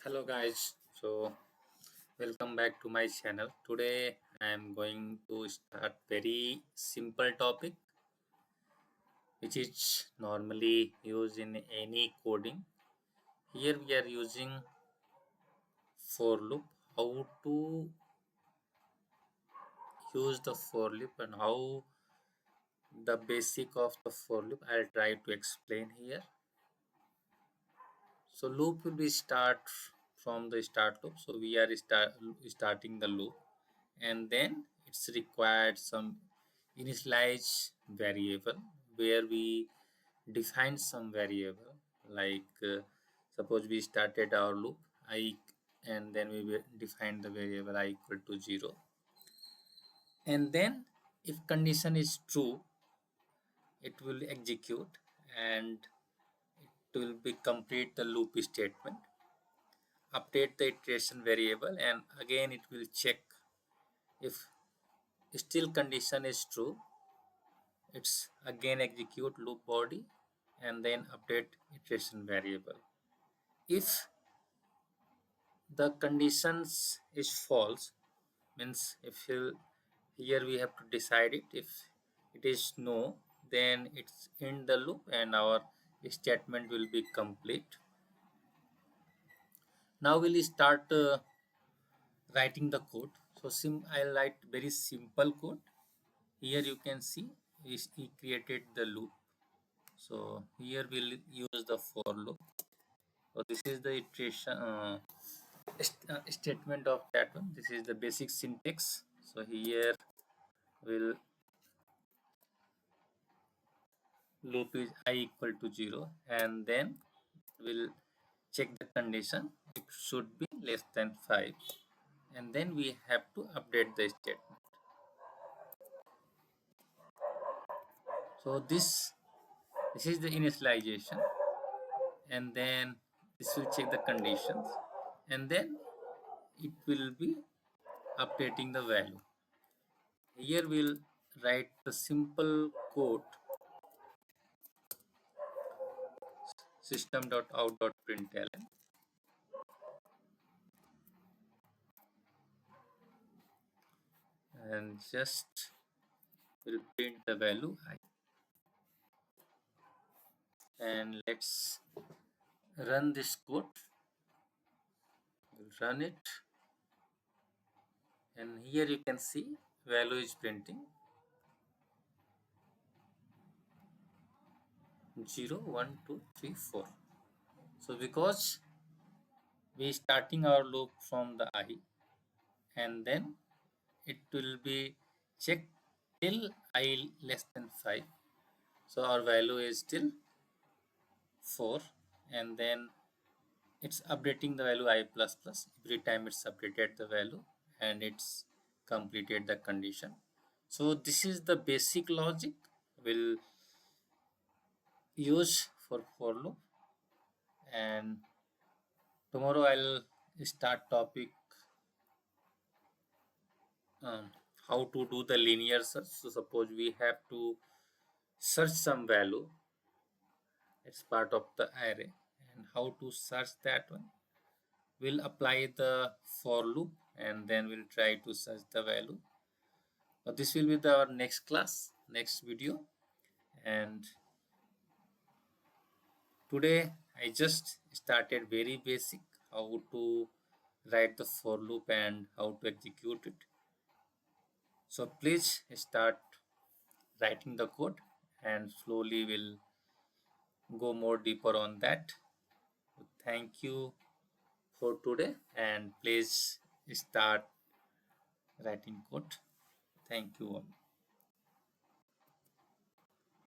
Hello guys, so welcome back to my channel. Today I am going to start very simple topic which is normally used in any coding. Here we are using for loop. How to use the for loop and how the basic of the for loop I'll try to explain here. So loop will be start from the start loop. So we are starting the loop and then it's required some initialize variable where we define some variable like suppose we started our loop I and then we will define the variable I equal to 0, and then if condition is true it will execute and it will be complete the loop statement, update the iteration variable, and again it will check if still condition is true. It's again execute loop body and then update iteration variable. If the conditions is false, means if here we have to decide it. If it is no, then it's in the loop and our statement will be complete. Now we'll start writing the code. So I'll write very simple code. Here you can see he created the loop. So here we'll use the for loop. So this is the iteration statement of that one. This is the basic syntax. So here will loop is I equal to 0, and then we'll check the condition. It should be less than 5, and then we have to update the statement. So this is the initialization, and then this will check the conditions, and then it will be updating the value. Here we'll write the simple code system.out.println, and just will print the value I. And let's run this code. We'll run it, and here you can see value is printing 0 1 2 3 4. So because we starting our loop from the I, and then it will be checked till I less than 5. So our value is still 4, and then it's updating the value I plus plus. Every time it's updated the value and it's completed the condition. So this is the basic logic we'll use for loop, and tomorrow I'll start topic how to do the linear search. So suppose we have to search some value, it's part of the array, and how to search that one. We'll apply the for loop and then we'll try to search the value. This will be our next class, next video, and today I just started very basic how to write the for loop and how to execute it. So please start writing the code and slowly we'll go more deeper on that. Thank you for today, and please start writing code. Thank you all.